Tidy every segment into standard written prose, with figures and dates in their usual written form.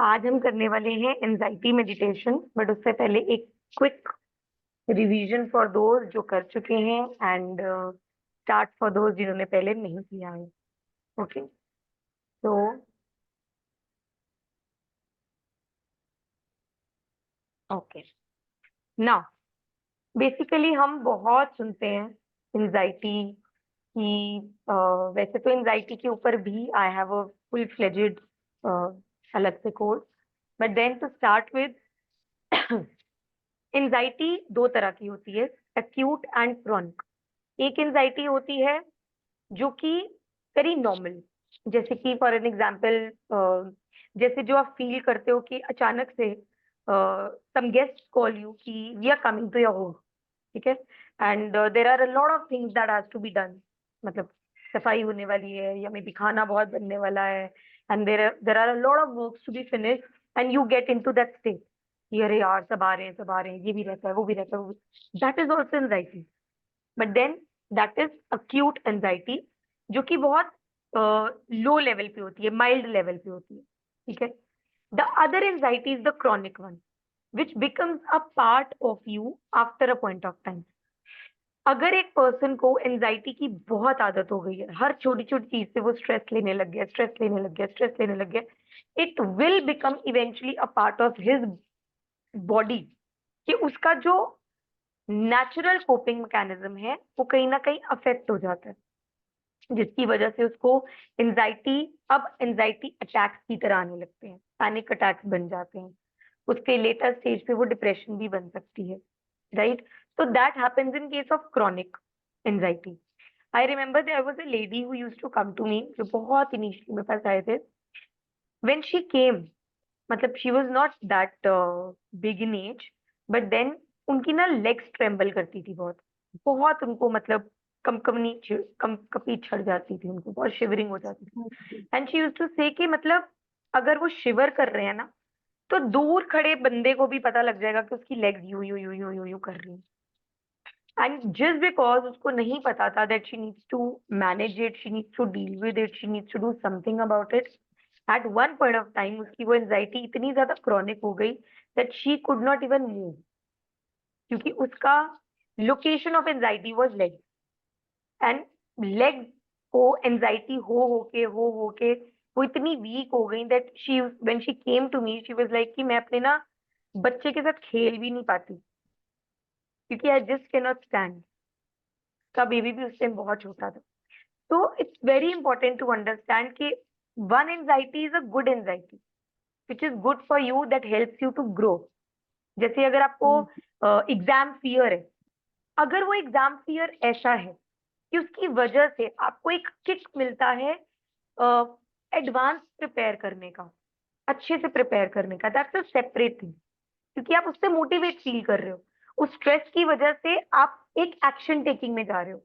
आज हम करने वाले हैं एंजाइटी मेडिटेशन, बट उससे पहले एक क्विक रिवीजन फॉर दोज जो कर चुके हैं एंड स्टार्ट फॉर दोज जिन्होंने पहले नहीं किया है। ओके, तो ओके नाउ बेसिकली हम बहुत सुनते हैं एंजाइटी की। वैसे तो एंजाइटी के ऊपर भी I have a full fledged अलग से कोर्स, but then to start with anxiety दो तरह की होती है, एक्यूट एंड क्रॉनिक। एक एंजाइटी होती है जो कि वेरी नॉर्मल, जैसे कि फॉर एन एग्जाम्पल जैसे जो आप फील करते हो कि अचानक से सम गेस्ट कॉल यू कि we are coming to your home, ठीक है, and there are a lot of things that has to be done. मतलब सफाई होने वाली है या मे बी खाना बहुत बनने वाला है, and there are a lot of works to be finish, and you get into that state, अरे यार सब आ रहे हैं सब आ रहे हैं, ये भी रहता है वो भी रहता है, that is also anxiety. But then that is acute anxiety, जो कि बहुत लो लेवल पे होती है, माइल्ड लेवल पे होती है, ठीक है। The other anxiety is the chronic one which becomes a part of you after a point of time. अगर एक पर्सन को एंजाइटी की बहुत आदत हो गई है, हर छोटी छोटी चीज से वो स्ट्रेस लेने लग गया, स्ट्रेस लेने लग गया, स्ट्रेस लेने लग गया, it will become eventually a part of his body, कि उसका जो नेचुरल कोपिंग मैकेनिज्म है वो कहीं ना कहीं अफेक्ट हो जाता है, जिसकी वजह से उसको एंजाइटी, अब एंजाइटी अटैक्स की तरह आने लगते हैं, पैनिक अटैक्स बन जाते हैं, उसके लेटर स्टेज पे वो डिप्रेशन भी बन सकती है, right. So that happens in case of chronic anxiety. I remember there was a lady who used to come to me, जो बहुत इनिशियली मेरे पास आए थे। When she came, मतलब she was not that big in age, but then उनकी ना legs tremble करती थी बहुत, बहुत उनको मतलब कंपनी कंपी छड़ जाती थी, उनको बहुत शिवरिंग हो जाती थी। एंड शी यूज्ड टू से कि मतलब अगर वो शिवर कर रहे हैं ना, तो दूर खड़े बंदे को भी पता लग जाएगा कि उसकी लेग्स यूं यूं यूं यूं यूं यूं कर रही हैं। एंड जस्ट बिकॉज उसको नहीं पता था that she needs to manage it, she needs to deal with it, she needs to do something about it, at one point of time उसकी वो एंजाइटी इतनी ज्यादा क्रॉनिक हो गई that she could not even move, क्योंकि उसका location of anxiety was leg, and leg को anxiety हो के वो इतनी वीक हो गई that she when she came to me she was like कि मैं अपने ना बच्चे के साथ खेल भी नहीं पाती, क्योंकि I just can not stand. का बेबी भी उस टाइम बहुत छोटा था। तो it's very important to understand कि one anxiety is a good anxiety which is good for you, that helps you to grow. जैसे अगर आपको एग्जाम फियर है, अगर वो एग्जाम फियर ऐसा है कि उसकी वजह से आपको एक किक मिलता है एडवांस प्रिपेयर करने का, अच्छे से प्रिपेयर करने का, दैट्स अ सेपरेट थिंग, क्योंकि आप उससे मोटिवेट फील कर रहे हो, उस स्ट्रेस की वजह से आप एक एक्शन टेकिंग में जा रहे हो,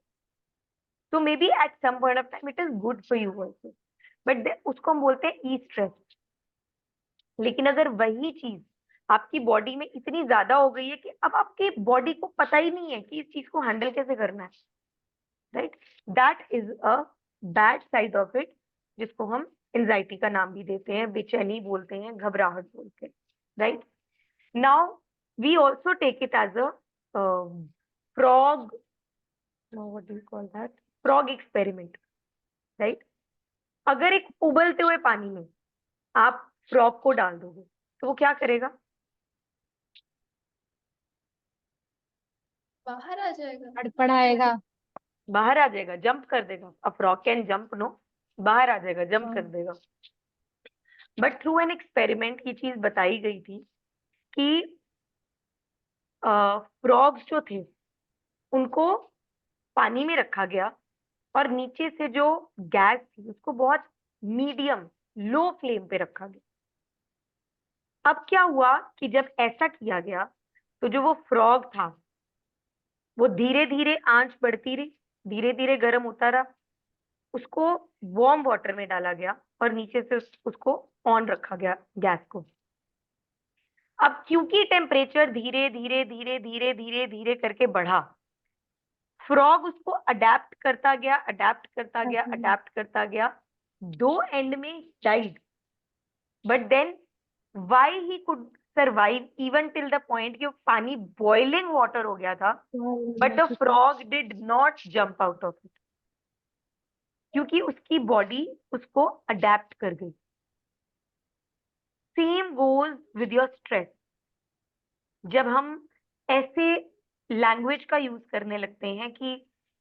तो may be at some point of time it is good for you also, but उसको हम बोलते हैं ई स्ट्रेस। लेकिन अगर वही चीज आपकी बॉडी में इतनी ज्यादा हो गई है कि अब आपकी बॉडी को पता ही नहीं है कि इस चीज को हैंडल कैसे करना है, right, that is a bad side of it, जिसको हम एंजाइटी का नाम भी देते हैं, बेचैनी बोलते हैं, घबराहट बोलते हैं, right. Now we also take it as a frog, what do you call that, frog experiment, right. अगर एक उबलते हुए पानी में आप फ्रॉग को डाल दोगे तो वो क्या करेगा? बाहर आ जाएगा। फड़फड़ाएगा। बाहर आ जाएगा, जंप कर देगा। A frog can jump, no, बाहर आ जाएगा, जंप कर हाँ। देगा। बट थ्रू एन एक्सपेरिमेंट ये चीज बताई गई थी कि फ्रॉग्स जो थे उनको पानी में रखा गया और नीचे से जो गैस थी उसको बहुत मीडियम लो फ्लेम पे रखा गया। अब क्या हुआ कि जब ऐसा किया गया तो जो वो फ्रॉग था वो धीरे धीरे आंच बढ़ती रही, धीरे धीरे गर्म होता रहा, उसको वार्म वाटर में डाला गया और नीचे से उसको ऑन रखा गया गैस को। अब क्योंकि टेम्परेचर धीरे धीरे धीरे धीरे धीरे धीरे करके बढ़ा, फ्रॉग उसको अडेप्ट करता गया, अडेप्ट करता गया, अडेप्ट करता गया, दो एंड में died, but then why he could survive even till the point कि वो पानी बॉइलिंग वाटर हो गया था, but the frog did not jump out of it, क्योंकि उसकी बॉडी उसको अडेप्ट कर गई। Same goes with your stress. जब हम ऐसे लैंग्वेज का यूज करने लगते हैं कि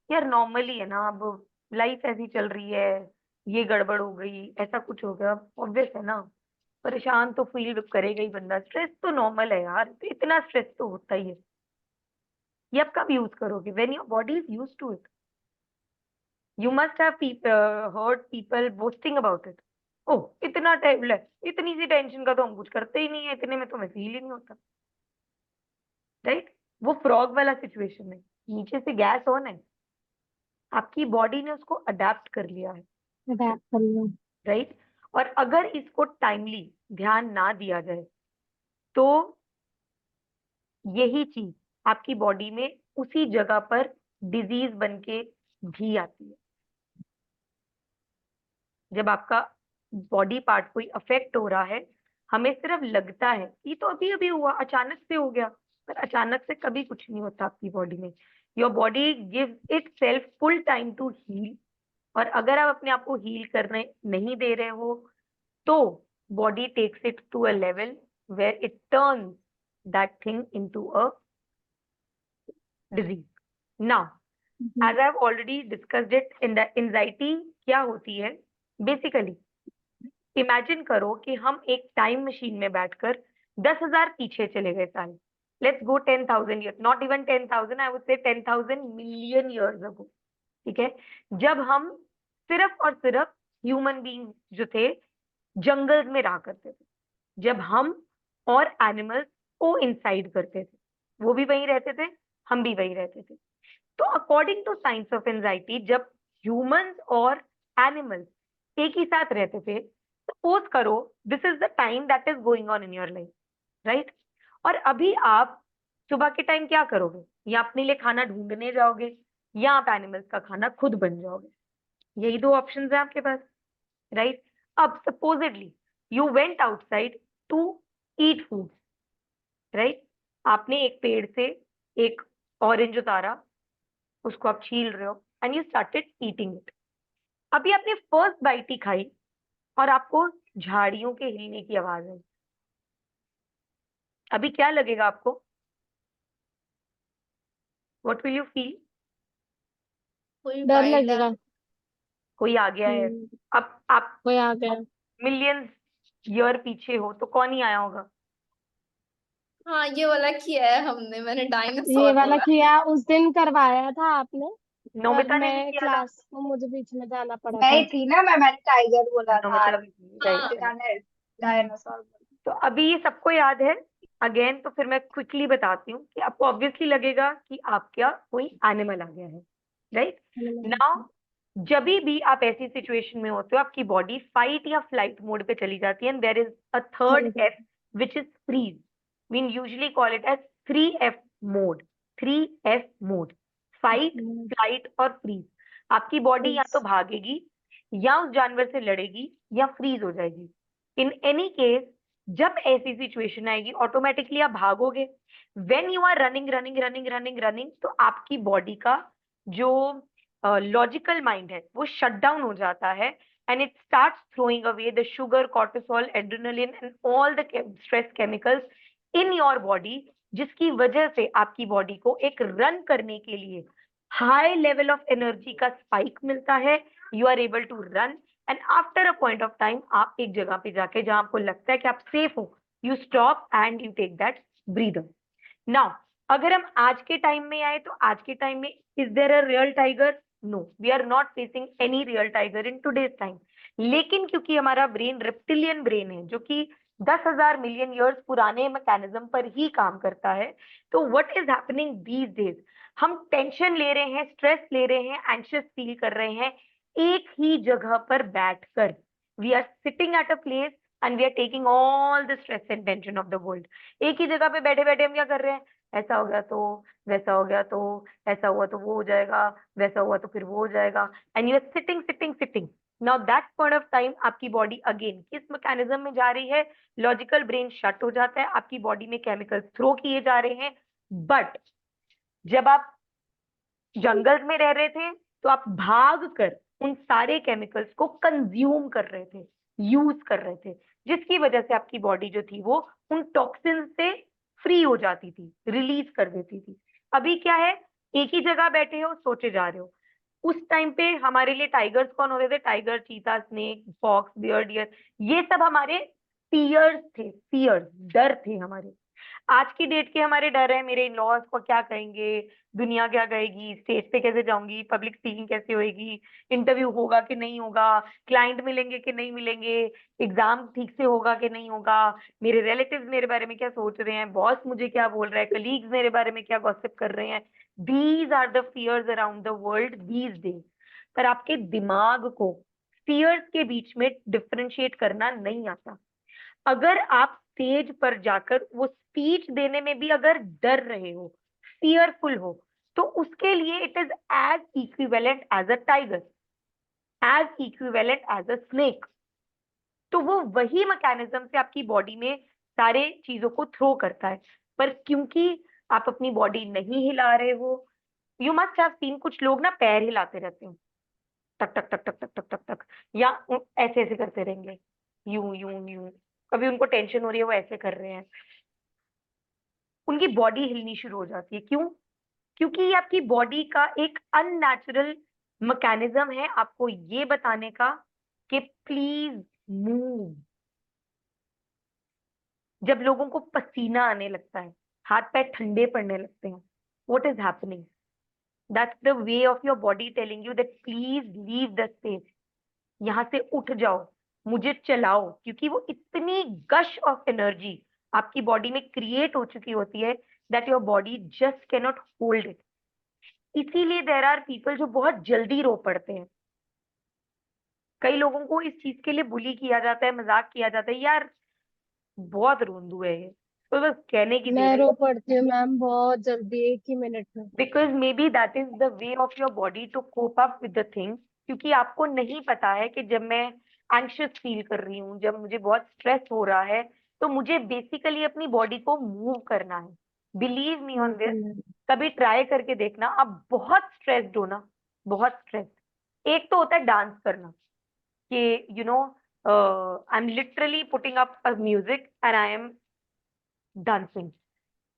यार नॉर्मली है ना, अब लाइफ ऐसी चल रही है, ये गड़बड़ हो गई, ऐसा कुछ हो गया, ऑब्वियस है ना, परेशान तो फील करेगा ही बंदा, स्ट्रेस तो नॉर्मल है यार, इतना स्ट्रेस तो होता ही है। ये आप कब यूज करोगे? When your body is used to it. You must have heard people boasting about it. Oh इतना टाइम, इतनी सी टेंशन का तो हम कुछ करते ही नहीं है, इतने में तो हमें फील ही नहीं होता, राइट? वो फ्रॉग वाला सिचुएशन है, नीचे से गैस ऑन है, आपकी बॉडी ने उसको अडेप्ट कर लिया है, अडेप्ट कर लो। राइट? और अगर इसको टाइमली ध्यान ना दिया जाए तो यही चीज आपकी बॉडी में उसी जगह पर डिजीज बन के भी आती है। जब आपका बॉडी पार्ट कोई अफेक्ट हो रहा है, हमें सिर्फ लगता है ये तो अभी अभी हुआ, अचानक से हो गया, पर अचानक से कभी कुछ नहीं होता आपकी बॉडी में। Your body gives itself full time to heal. और अगर आप अपने आप को हील करने नहीं दे रहे हो तो body takes it to a level where it turns that thing into a disease. Now as I've already discussed it, in the anxiety क्या होती है बेसिकली? इमेजिन करो कि हम एक टाइम मशीन में बैठकर 10,000 पीछे चले गए साल। Let's go 10,000 year, not even 10,000, I would से 10,000 मिलियन ईयर्स अगो। ठीक है? जब हम सिर्फ और सिर्फ ह्यूमन बीइंग जो थे जंगल में रहा करते थे, जब हम और एनिमल्स को इंसाइड करते थे, वो भी वहीं रहते थे, हम भी वहीं रहते थे। तो according to science of anxiety, जब ह्यूमंस और एनिमल्स एक ही साथ रहते थे, सपोज करो this is the time that is going on in your life, right? और अभी आप सुबह के टाइम क्या करोगे? या अपने लिए खाना ढूंढने जाओगे, या आप एनिमल्स का खाना खुद बन जाओगे? यही दो ऑप्शंस है आपके पास, राइट? अब supposedly you went outside to eat food, right? आपने एक पेड़ से एक ऑरेंज उतारा, उसको आप छील रहे हो and you started eating it. अभी आपने फर्स्ट बाइट ही खाई और आपको झाड़ियों के हिलने की आवाज आई, अभी क्या लगेगा आपको? What will you feel? कोई डर लगेगा। कोई आ गया है। हम्म, अब आप कोई आ गया। मिलियंस ईयर पीछे हो तो कौन ही आया होगा? हाँ ये वाला किया है हमने, मैंने ये डायनासोर वाला बोला। किया उस दिन, करवाया था आपने। पर नोबिता ने भी मैं किया था। क्लास में, मुझे बीच में जाना पड़ा मैं था। ही थी ना, मैंने टाइगर बोला था। नोबिता भी थी, राइट? हाँ निकिता ने डायनासोर बोला। तो अभी ये सबको याद है अगेन, तो फिर मैं क्विकली बताती हूँ कि आपको ऑब्वियसली लगेगा कि आपका कोई एनिमल आ गया है, राइट? नाउ जब भी आप ऐसी सिचुएशन में होते हो, आपकी बॉडी फाइट या फ्लाइट मोड पे चली जाती है, and there is a third F which is freeze. We usually call it as 3F mode. 3F mode, fight, flight और फ्रीज। आपकी बॉडी या तो भागेगी, या उस जानवर से लड़ेगी, या फ्रीज हो जाएगी। इन एनी केस जब ऐसी सिचुएशन आएगी ऑटोमेटिकली आप भागोगे। When you are running running running running running, तो आपकी बॉडी का जो लॉजिकल माइंड है वो शट डाउन हो जाता है, and it starts throwing away the sugar, cortisol, adrenaline and all the stress chemicals in your body, जिसकी वजह से आपकी बॉडी को एक रन करने के लिए हाई लेवल ऑफ एनर्जी का स्पाइक मिलता है। You are able to run, and after a point of time आप एक जगह पे जाके जहां आपको लगता है कि आप सेफ हो, you stop and you take that breather. Now अगर हम आज के टाइम में आए तो आज के टाइम में is there a real tiger? No, we are not facing any real tiger in today's time. लेकिन क्योंकि हमारा ब्रेन रेप्टिलियन ब्रेन है, जो कि 10,000 मिलियन ईयर्स पुराने मैकेनिज्म पर ही काम करता है, तो what is happening these days, हम टेंशन ले रहे हैं, स्ट्रेस ले रहे हैं, एंशियस फील कर रहे हैं एक ही जगह पर बैठकर। We are sitting at a place and we are taking all the stress and tension of the world. एक ही जगह पे बैठे बैठे हम क्या कर रहे हैं? ऐसा हो गया तो, वैसा हो गया तो, ऐसा हुआ तो वो हो जाएगा, वैसा हुआ तो फिर वो हो जाएगा, and you are sitting sitting sitting. Now that point of time आपकी बॉडी अगेन किस मैकेनिज्म में जा रही है, लॉजिकल ब्रेन शट हो जाता है, आपकी बॉडी में केमिकल्स थ्रो किए जा रहे हैं। बट जब आप जंगल में रह रहे थे तो आप भाग कर उन सारे केमिकल्स को कंज्यूम कर रहे थे, यूज कर रहे थे, जिसकी वजह से आपकी बॉडी जो थी वो उन टॉक्सिन से फ्री हो जाती थी, रिलीज कर देती थी। अभी क्या है, एक ही जगह बैठे हो, सोचे जा रहे हो। उस टाइम पे हमारे लिए टाइगर्स कौन होते थे, टाइगर, चीता, स्नेक, फॉक्स, बियर, डियर, ये सब हमारे फियर्स थे, फियर्स, डर थे हमारे। आज की डेट के हमारे डर है, मेरे इन लॉज को क्या कहेंगे, दुनिया क्या कहेगी, स्टेज पे कैसे जाऊंगी, पब्लिक स्पीकिंग कैसे होएगी, इंटरव्यू होगा कि नहीं होगा, क्लाइंट मिलेंगे कि नहीं मिलेंगे, एग्जाम ठीक से होगा कि नहीं होगा, मेरे रिलेटिव्स मेरे बारे में क्या सोच रहे हैं, बॉस मुझे क्या बोल रहा है, कलीग्स मेरे बारे में क्या गॉसिप कर रहे हैं। These are the fears around the world these days. पर आपके दिमाग को फियर्स के बीच में डिफरेंशिएट करना नहीं आता। अगर आप स्टेज पर जाकर वो स्पीच देने में भी अगर डर रहे हो, फियरफुल हो, तो उसके लिए it is as equivalent as a tiger, as equivalent as a snake. तो वो वही मैकेनिज्म से आपकी बॉडी में सारे चीजों को थ्रो करता है। पर क्योंकि आप अपनी बॉडी नहीं हिला रहे हो, यू मस्ट हैव सीन कुछ लोग ना पैर हिलाते रहते हैं, टक टक टक टक टक टक टक टक, या ऐसे ऐसे करते रहेंगे, यूं यूं यूं। कभी उनको टेंशन हो रही है वो ऐसे कर रहे हैं, उनकी बॉडी हिलनी शुरू हो जाती है। क्यों? क्योंकि ये आपकी बॉडी का एक अननेचुरल मैकेनिज्म है आपको ये बताने का कि प्लीज मूव। जब लोगों को पसीना आने लगता है, हाथ पैर ठंडे पड़ने लगते हैं, what is happening? That's the way of your body telling you that please leave the space, यहाँ से उठ जाओ, मुझे चलाओ। क्योंकि वो इतनी गश ऑफ एनर्जी आपकी बॉडी में क्रिएट हो चुकी होती है that your body just can not hold it. इसीलिए देर आर पीपल जो बहुत जल्दी रो पड़ते हैं। कई लोगों को इस चीज के लिए बुली किया जाता है, मजाक किया जाता है, यार बहुत रोंदू है ये, तो बस कहने की मैं देर है। रो पड़ती हूँ मैम बहुत जल्दी, एक ही मिनट में। Because may be that is the way of your body to cope up with the thing. क्योंकि आपको नहीं पता है कि जब मैं एंग्शियस फील कर रही हूँ, जब मुझे बहुत स्ट्रेस हो रहा है, तो मुझे बेसिकली अपनी बॉडी को मूव करना है। बिलीव मी ऑन बिल्कुल दिस, मैम। कभी ट्राई करके देखना। आप बहुत स्ट्रेस्ड हो ना, बहुत स्ट्रेस, एक तो होता है डांस करना, कि you know I am literally putting up a music and I am dancing,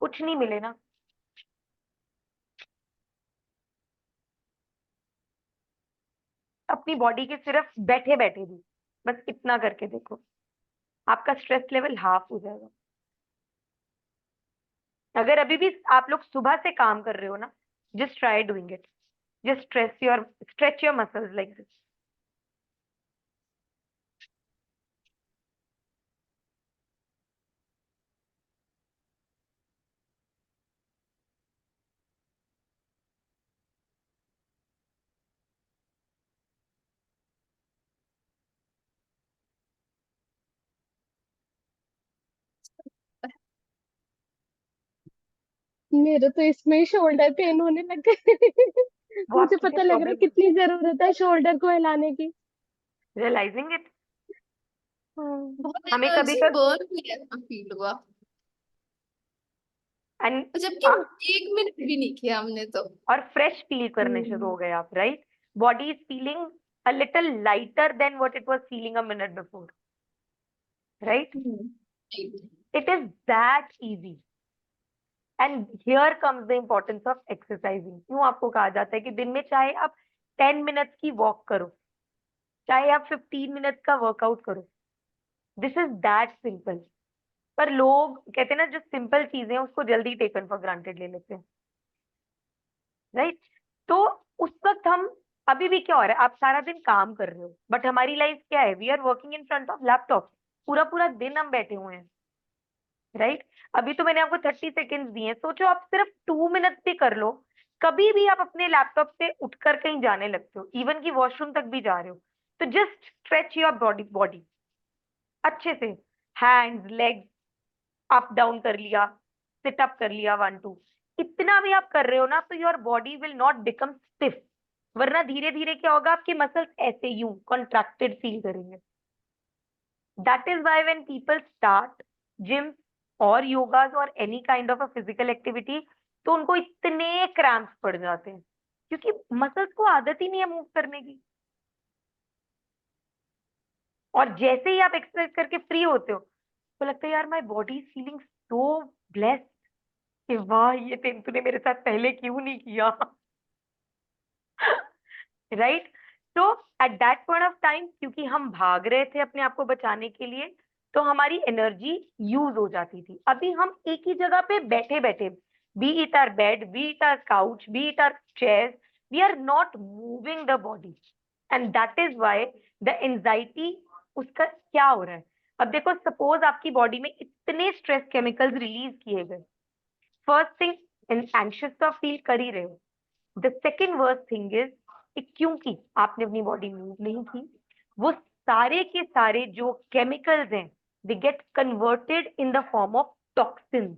कुछ नहीं मिले ना, अपनी बॉडी के सिर्फ बैठे बैठे भी, बस इतना करके देखो, आपका स्ट्रेस लेवल हाफ हो जाएगा। अगर अभी भी आप लोग सुबह से काम कर रहे हो ना, just try doing it, just stretch your muscles like this. मेरे तो इसमें ही शोल्डर पेन होने लग गए। वो मुझे आपकी क्या पता लग रहा है प्रॉब्लम है, कितनी जरूरत है शोल्डर को हिलाने की। Realising it. हाँ। बहुत हमें कभी एनर्जी कभी बर्न भी ऐसा फील हुआ, एंड जबकि 1 मिनट भी नहीं किया हमने तो। और फ्रेश फील करने शुरू हम्म। हो गए आप, right? Body is feeling a little lighter than what it was feeling a minute before, right? Hmm. It is that easy. And here comes the importance of exercising. क्यों आपको कहा जाता है कि दिन में चाहे आप 10 मिनट्स की वॉक करो, चाहे आप 15 मिनट्स का वर्कआउट करो, दिस इज दैट सिंपल। पर लोग कहते हैं ना, जो सिंपल चीजें हैं उसको जल्दी टेकन फॉर ग्रांटेड ले लेते हैं, राइट? तो उस वक्त हम, अभी भी क्या हो रहा है, आप सारा दिन काम कर रहे हो, बट हमारी लाइफ क्या है, we are working in front of laptop, पूरा पूरा दिन हम बैठे हुए हैं, राइट? अभी तो मैंने आपको 30 सेकेंड्स दिए हैं, सोचो आप सिर्फ 2 मिनट्स भी कर लो। कभी भी आप अपने लैपटॉप से उठकर कहीं जाने लगते हो, इवन की वॉशरूम तक भी जा रहे हो, तो just stretch your body, body अच्छे से, हैंड्स, लेग्स, अप डाउन कर लिया, सिट अप कर लिया, 1 2, इतना भी आप कर रहे हो ना, तो your body will not become stiff. वरना धीरे धीरे क्या होगा, आपके मसल्स ऐसे यूं कॉन्ट्रैक्टेड फील करेंगे. That is why when people start gym और योगास और any kind of a physical activity, तो उनको इतने क्रैम्प्स पड़ जाते हैं, क्योंकि मसल्स को आदत ही नहीं है मूव करने की. और जैसे ही आप एक्सरसाइज करके फ्री होते हो, तो लगता है यार my body is feeling so blessed, कि वाह ये तूने मेरे साथ पहले क्यों नहीं किया. राइट. तो at that point of time, क्योंकि हम भाग रहे थे अपने आप को बचाने के लिए, तो हमारी एनर्जी यूज हो जाती थी. अभी हम एक ही जगह पे बैठे बैठे, be it or bed, be it or couch, be it or chair, we are not moving the body. And that is why the anxiety, उसका क्या हो रहा है. अब देखो, सपोज आपकी बॉडी में इतने स्ट्रेस केमिकल्स रिलीज किए गए. फर्स्ट थिंग, एंशियस तो आप फील कर ही रहे हो. The second worst thing is, क्योंकि आपने अपनी बॉडी मूव नहीं की, वो सारे के सारे जो केमिकल्स हैं, they get converted in the form of toxins.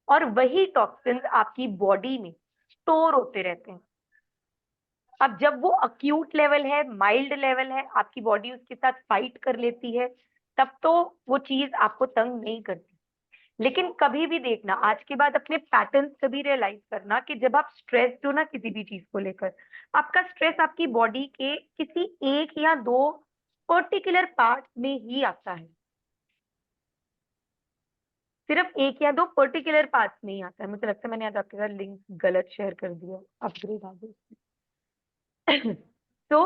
और वही टॉक्सिन्स आपकी बॉडी में स्टोर होते रहते हैं. अब जब वो अक्यूट लेवल है, माइल्ड लेवल है, आपकी बॉडी उसके साथ फाइट कर लेती है, तब तो वो चीज आपको तंग नहीं करती. लेकिन कभी भी देखना, आज के बाद अपने पैटर्न्स कभी रियलाइज करना कि जब आप स्ट्रेस्ड हो ना किसी भी चीज को लेकर, आपका स्ट्रेस आपकी बॉडी के किसी एक या दो पर्टिकुलर पार्ट में ही आता है. सिर्फ एक या दो पर्टिकुलर पार्ट्स में ही आता है. मुझे लगता है मैंने आज आपके साथ लिंक गलत शेयर कर दिया, अपग्रेड आ गई. So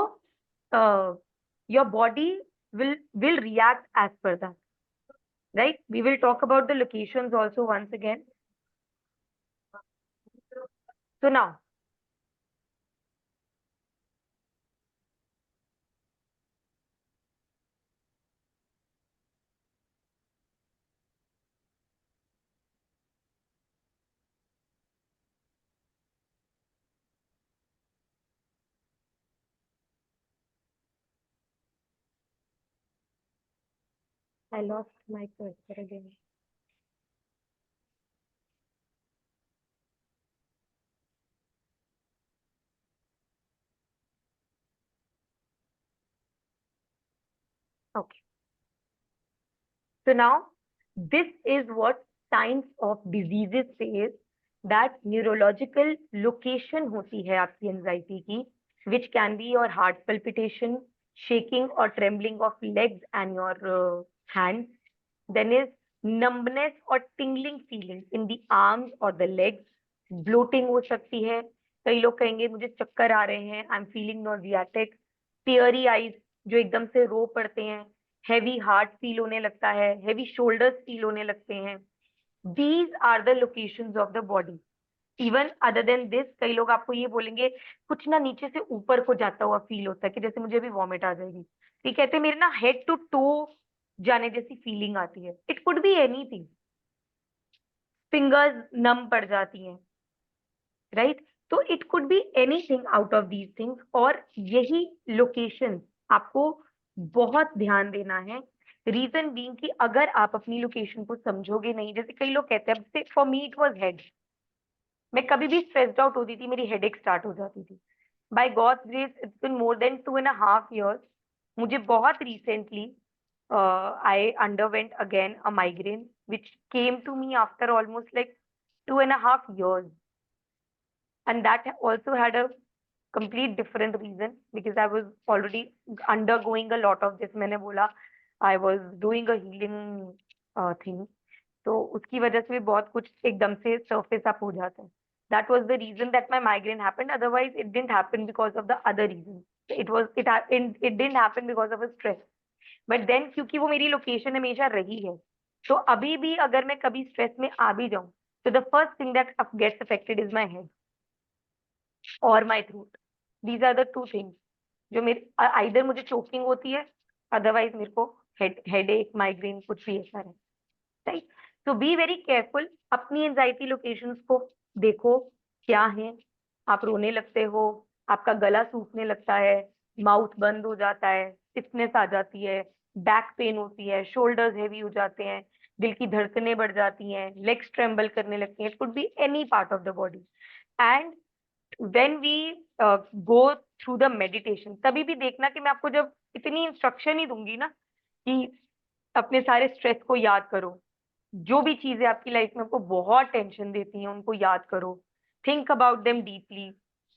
your body will react as per that, right? We will talk about the locations also once again. So now, I lost my cursor again. Okay. So now, this is what science of diseases says, that neurological location होती है आपकी anxiety की, which can be your heart palpitation, shaking or trembling of legs and your hands. Then is numbness or tingling feeling in the arms or the legs. Bloating हो सकती है. कई लोग कहेंगे मुझे चक्कर आ रहे हैं, I am feeling nauseatic. Teary eyes, जो एकदम से रो पड़ते हैं. हैवी हार्ट फील होने लगता है, हैवी शोल्डर्स फील होने लगते हैं. These are the locations of the body. Even other than this, कई लोग आपको ये बोलेंगे कुछ ना नीचे से ऊपर को जाता हुआ फील होता है, कि जैसे मुझे अभी वॉमिट आ जाएगी. ये कहते हैं मेरे ना हेड टू टो जाने जैसी फीलिंग आती है. It could be anything. Fingers numb पड़ जाती हैं, राइट. तो it could be anything out of these things. और यही लोकेशन आपको बहुत ध्यान देना है. रीजन बीइंग कि अगर आप अपनी लोकेशन को समझोगे नहीं, जैसे कई लोग कहते हैं, for me it was head. मैं कभी भी स्ट्रेस्ड आउट होती थी, मेरी हेडेक स्टार्ट हो जाती थी. By God's grace it's been more than 2.5 years. मुझे बहुत recently I underwent again a migraine, which came to me after almost like 2.5 years. And that also had a complete different reason, because I was already undergoing a lot of this. मैंने बोला I was doing a healing thing. तो उसकी वजह से भी बहुत कुछ एकदम से surface up हो जाता है. That was the reason that my migraine happened. Otherwise, it didn't happen because of the other reason. It didn't happen because of a stress. But then क्योंकि वो मेरी लोकेशन हमेशा रही है, तो अभी भी अगर मैं कभी स्ट्रेस में आ भी जाऊं, तो the first thing that gets affected is my head और my throat. These are the two things जो मेरे, आइदर मुझे चोकिंग होती है, अदरवाइज मेरे को हेडेक, माइग्रेन, कुछ भी ऐसा है. राइट. तो बी वेरी केयरफुल. अपनी एंजाइटी लोकेशंस को देखो क्या है. आप रोने लगते हो, आपका गला सूखने लगता है, माउथ बंद हो जाता है, स्टिफनेस आ जाती है, बैक पेन होती है, शोल्डर्स हेवी हो जाते हैं, दिल की धड़कनें बढ़ जाती हैं, लेग्स ट्रेम्बल करने लगती हैं. It could be any part of the body. And when we go through the meditation, तभी भी देखना कि मैं आपको जब इतनी इंस्ट्रक्शन ही दूंगी ना कि अपने सारे स्ट्रेस को याद करो, जो भी चीजें आपकी लाइफ में आपको बहुत टेंशन देती हैं उनको याद करो, थिंक अबाउट देम डीपली,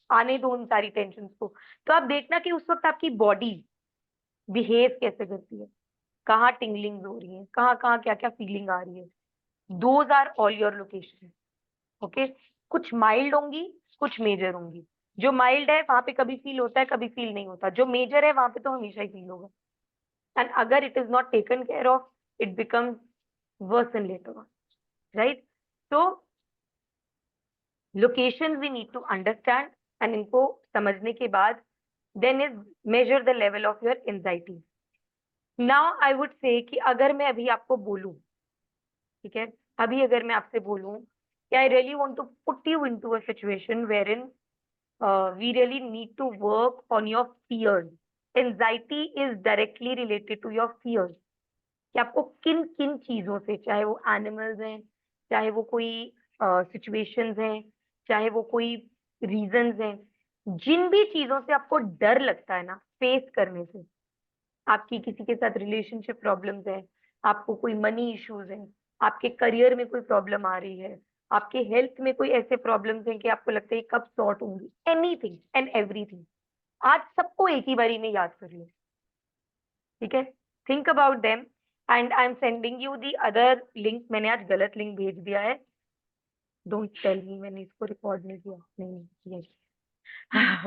आने दो उन सारी टेंशन को, तो आप देखना कि उस वक्त आपकी बॉडी बिहेव कैसे करती है, कहाँ टिंगलिंग हो रही है, कहाँ कहाँ क्या क्या फीलिंग आ रही है। Those are all your location. Okay, कुछ माइल्ड होंगी, कुछ मेजर होंगी। जो माइल्ड है वहां पे कभी फील होता है, कभी फील नहीं होता। जो मेजर है वहां पे तो हमेशा ही फील होगा। एंड अगर it is not taken care of, it becomes worsen later on, right? तो location we need to understand, and इनको समझने के बाद then is measure the level of your anxiety. Now I would say कि अगर मैं अभी आपको बोलूं, ठीक है, अभी अगर मैं आपसे बोलूं कि I really want to put you into a situation wherein we really need to work on your fears. Anxiety is directly related to your fears, कि आपको किन किन चीजों से, चाहे वो एनिमल्स हैं, चाहे वो कोई सिचुएशंस हैं, चाहे वो कोई रीजंस हैं, जिन भी चीजों से आपको डर लगता है ना फेस करने से, आपकी किसी के साथ रिलेशनशिप प्रॉब्लम्स है, आपको कोई मनी इश्यूज हैं, आपके करियर में कोई प्रॉब्लम आ रही है, आपके हेल्थ में कोई ऐसे प्रॉब्लम्स हैं कि आपको लगता है कब सॉर्ट होंगी, एनीथिंग एंड एवरीथिंग, आज सबको एक ही बारी में याद कर लो, ठीक है? Think about them, and I am sending you the other link. मैंने आज गलत लिंक भेज दिया है, डोंट टेल मी मैंने इसको रिकॉर्ड नहीं किया, नहीं किया।